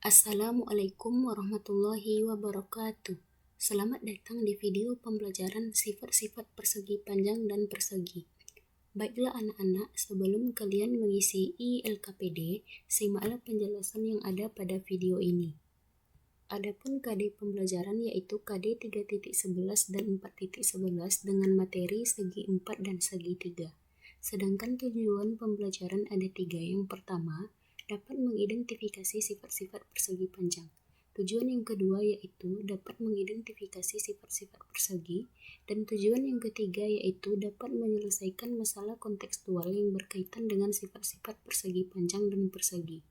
Assalamualaikum warahmatullahi wabarakatuh. Selamat datang di video pembelajaran sifat-sifat persegi panjang dan persegi. Baiklah anak-anak, sebelum kalian mengisi ILKPD, simaklah penjelasan yang ada pada video ini. Adapun KD pembelajaran yaitu KD 3.11 dan 4.11 dengan materi segi 4 dan segi 3. Sedangkan tujuan pembelajaran ada 3. Yang pertama, dapat mengidentifikasi sifat-sifat persegi panjang. Tujuan yang kedua yaitu dapat mengidentifikasi sifat-sifat persegi. Dan tujuan yang ketiga yaitu dapat menyelesaikan masalah kontekstual yang berkaitan dengan sifat-sifat persegi panjang dan persegi.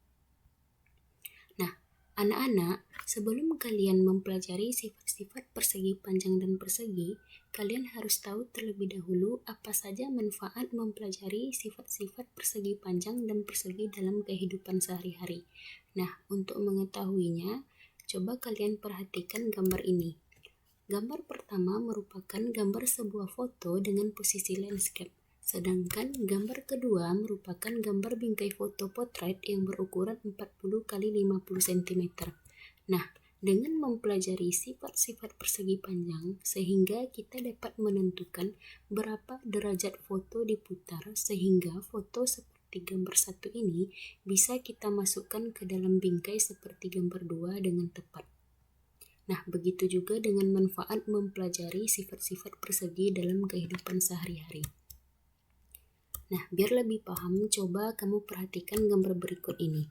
Nah, anak-anak, sebelum kalian mempelajari sifat-sifat persegi panjang dan persegi, kalian harus tahu terlebih dahulu apa saja manfaat mempelajari sifat-sifat persegi panjang dan persegi dalam kehidupan sehari-hari. Nah, untuk mengetahuinya, coba kalian perhatikan gambar ini. Gambar pertama merupakan gambar sebuah foto dengan posisi landscape. Sedangkan gambar kedua merupakan gambar bingkai foto potret yang berukuran 40 x 50 cm. Nah, dengan mempelajari sifat-sifat persegi panjang, sehingga kita dapat menentukan berapa derajat foto diputar sehingga foto seperti gambar 1 ini bisa kita masukkan ke dalam bingkai seperti gambar 2 dengan tepat. Nah, begitu juga dengan manfaat mempelajari sifat-sifat persegi dalam kehidupan sehari-hari. Nah, biar lebih paham, coba kamu perhatikan gambar berikut ini.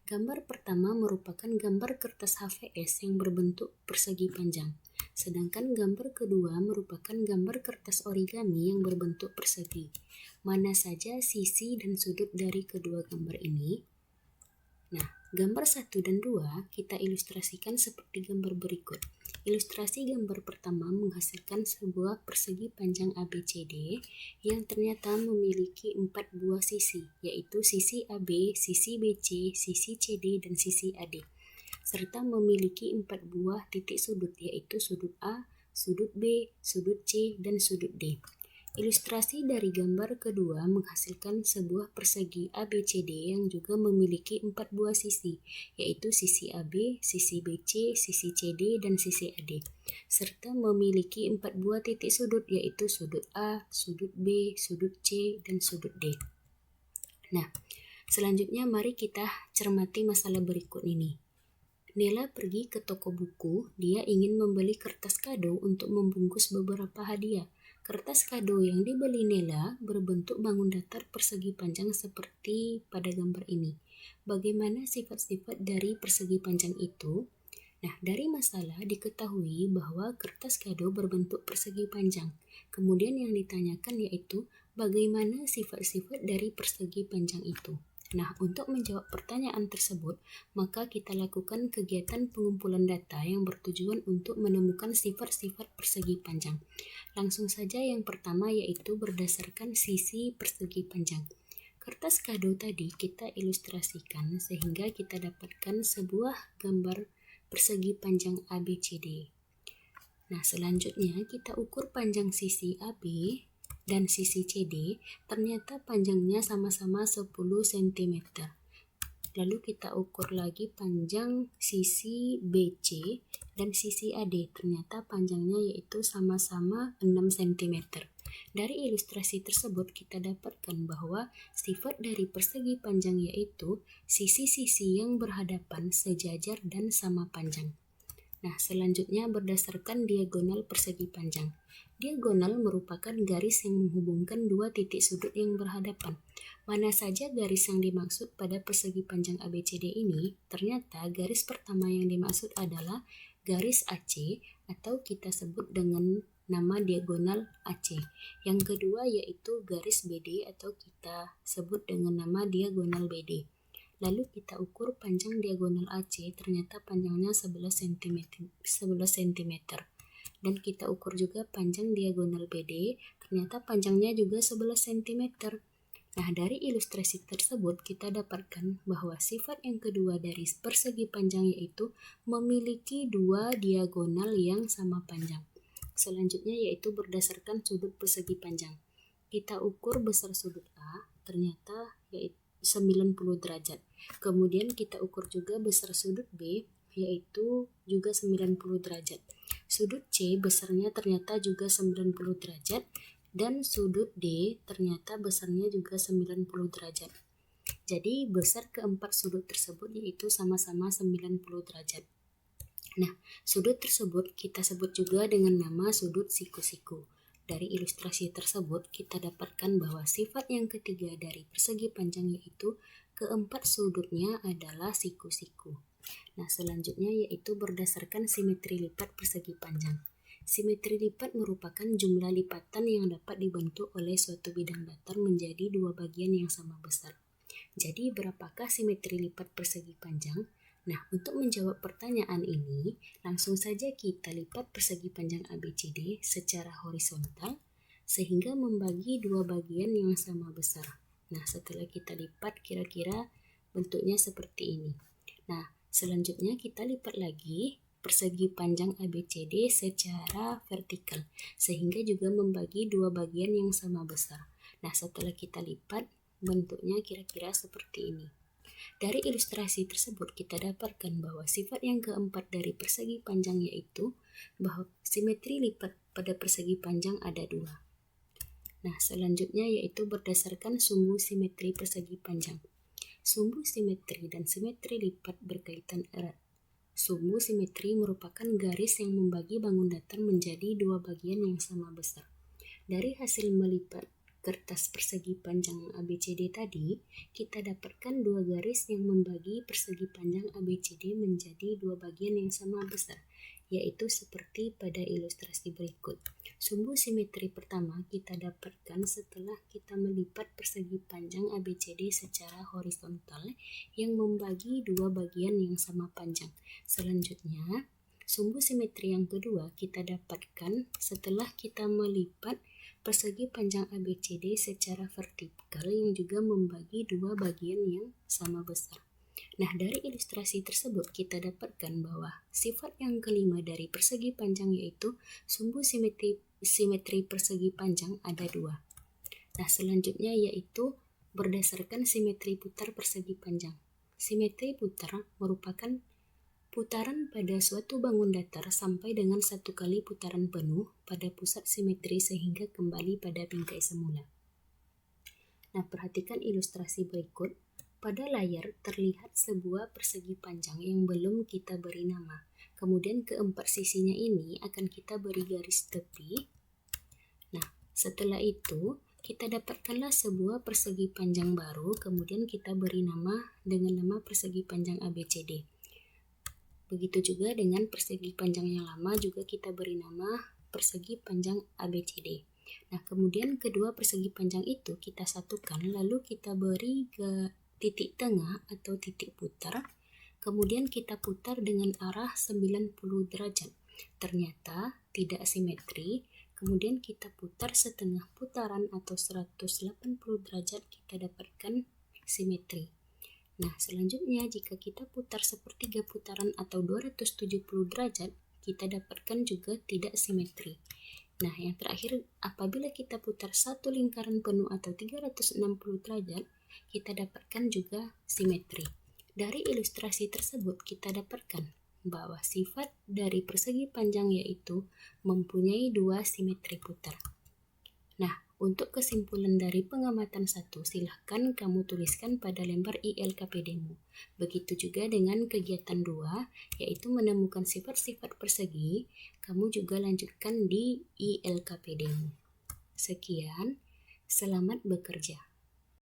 Gambar pertama merupakan gambar kertas HVS yang berbentuk persegi panjang. Sedangkan gambar kedua merupakan gambar kertas origami yang berbentuk persegi. Mana saja sisi dan sudut dari kedua gambar ini? Nah, gambar 1 dan 2 kita ilustrasikan seperti gambar berikut. Ilustrasi gambar pertama menghasilkan sebuah persegi panjang ABCD yang ternyata memiliki 4 buah sisi, yaitu sisi AB, sisi BC, sisi CD, dan sisi AD. Serta memiliki 4 buah titik sudut, yaitu sudut A, sudut B, sudut C, dan sudut D. Ilustrasi dari gambar kedua menghasilkan sebuah persegi ABCD yang juga memiliki 4 buah sisi, yaitu sisi AB, sisi BC, sisi CD, dan sisi AD, serta memiliki 4 buah titik sudut, yaitu sudut A, sudut B, sudut C, dan sudut D. Nah, selanjutnya mari kita cermati masalah berikut ini. Nela pergi ke toko buku, dia ingin membeli kertas kado untuk membungkus beberapa hadiah. Kertas kado yang dibeli Nela berbentuk bangun datar persegi panjang seperti pada gambar ini. Bagaimana sifat-sifat dari persegi panjang itu? Nah, dari masalah diketahui bahwa kertas kado berbentuk persegi panjang. Kemudian yang ditanyakan yaitu bagaimana sifat-sifat dari persegi panjang itu. Nah, untuk menjawab pertanyaan tersebut, maka kita lakukan kegiatan pengumpulan data yang bertujuan untuk menemukan sifat-sifat persegi panjang. Langsung saja yang pertama yaitu berdasarkan sisi persegi panjang. Kertas kado tadi kita ilustrasikan sehingga kita dapatkan sebuah gambar persegi panjang ABCD. Nah, selanjutnya kita ukur panjang sisi AB dan sisi CD, ternyata panjangnya sama-sama 10 cm. Lalu kita ukur lagi panjang sisi BC dan sisi AD, ternyata panjangnya yaitu sama-sama 6 cm. Dari ilustrasi tersebut kita dapatkan bahwa sifat dari persegi panjang yaitu sisi-sisi yang berhadapan, sejajar, dan sama panjang. Nah, selanjutnya berdasarkan diagonal persegi panjang. Diagonal merupakan garis yang menghubungkan dua titik sudut yang berhadapan. Mana saja garis yang dimaksud pada persegi panjang ABCD ini? Ternyata garis pertama yang dimaksud adalah garis AC atau kita sebut dengan nama diagonal AC. Yang kedua yaitu garis BD atau kita sebut dengan nama diagonal BD. Lalu kita ukur panjang diagonal AC, ternyata panjangnya 11 cm. Dan kita ukur juga panjang diagonal BD, ternyata panjangnya juga 11 cm. Nah, dari ilustrasi tersebut kita dapatkan bahwa sifat yang kedua dari persegi panjang yaitu memiliki dua diagonal yang sama panjang. Selanjutnya yaitu berdasarkan sudut persegi panjang. Kita ukur besar sudut A, ternyata yaitu 90 derajat. Kemudian kita ukur juga besar sudut B, yaitu juga 90 derajat. Sudut C besarnya ternyata juga 90 derajat, dan sudut D ternyata besarnya juga 90 derajat. Jadi besar keempat sudut tersebut yaitu sama-sama 90 derajat. Nah, sudut tersebut kita sebut juga dengan nama sudut siku-siku. Dari ilustrasi tersebut kita dapatkan bahwa sifat yang ketiga dari persegi panjang yaitu keempat sudutnya adalah siku-siku. Nah, selanjutnya yaitu berdasarkan simetri lipat persegi panjang. Simetri lipat merupakan jumlah lipatan yang dapat dibentuk oleh suatu bidang datar menjadi dua bagian yang sama besar. Jadi, berapakah simetri lipat persegi panjang? Nah, untuk menjawab pertanyaan ini, langsung saja kita lipat persegi panjang ABCD secara horizontal sehingga membagi dua bagian yang sama besar. Nah, setelah kita lipat kira-kira bentuknya seperti ini. Nah, selanjutnya kita lipat lagi persegi panjang ABCD secara vertikal sehingga juga membagi dua bagian yang sama besar. Nah, setelah kita lipat bentuknya kira-kira seperti ini. Dari ilustrasi tersebut kita dapatkan bahwa sifat yang keempat dari persegi panjang yaitu bahwa simetri lipat pada persegi panjang ada dua. Nah, selanjutnya yaitu berdasarkan sumbu simetri persegi panjang. Sumbu simetri dan simetri lipat berkaitan erat. Sumbu simetri merupakan garis yang membagi bangun datar menjadi dua bagian yang sama besar. Dari hasil melipat kertas persegi panjang ABCD tadi, kita dapatkan dua garis yang membagi persegi panjang ABCD menjadi dua bagian yang sama besar, yaitu seperti pada ilustrasi berikut. Sumbu simetri pertama kita dapatkan setelah kita melipat persegi panjang ABCD secara horizontal yang membagi dua bagian yang sama panjang. Selanjutnya, sumbu simetri yang kedua kita dapatkan setelah kita melipat persegi panjang ABCD secara vertikal yang juga membagi dua bagian yang sama besar. Nah, dari ilustrasi tersebut kita dapatkan bahwa sifat yang kelima dari persegi panjang yaitu sumbu simetri persegi panjang ada dua. Nah, selanjutnya yaitu berdasarkan simetri putar persegi panjang. Simetri putar merupakan putaran pada suatu bangun datar sampai dengan satu kali putaran penuh pada pusat simetri sehingga kembali pada bingkai semula. Nah, perhatikan ilustrasi berikut. Pada layar terlihat sebuah persegi panjang yang belum kita beri nama. Kemudian keempat sisinya ini akan kita beri garis tepi. Nah, setelah itu kita dapatkanlah sebuah persegi panjang baru, kemudian kita beri nama dengan nama persegi panjang ABCD. Begitu juga dengan persegi panjang yang lama juga kita beri nama persegi panjang ABCD. Nah, kemudian kedua persegi panjang itu kita satukan lalu kita beri ke titik tengah atau titik putar. Kemudian kita putar dengan arah 90 derajat. Ternyata tidak simetri. Kemudian kita putar setengah putaran atau 180 derajat kita dapatkan simetri. Nah, selanjutnya jika kita putar sepertiga putaran atau 270 derajat, kita dapatkan juga tidak simetri. Nah, yang terakhir, apabila kita putar satu lingkaran penuh atau 360 derajat, kita dapatkan juga simetri. Dari ilustrasi tersebut kita dapatkan bahwa sifat dari persegi panjang yaitu mempunyai dua simetri putar. Nah, untuk kesimpulan dari pengamatan 1, silahkan kamu tuliskan pada lembar ILKPD-mu. Begitu juga dengan kegiatan 2, yaitu menemukan sifat-sifat persegi, kamu juga lanjutkan di ILKPD-mu. Sekian, selamat bekerja.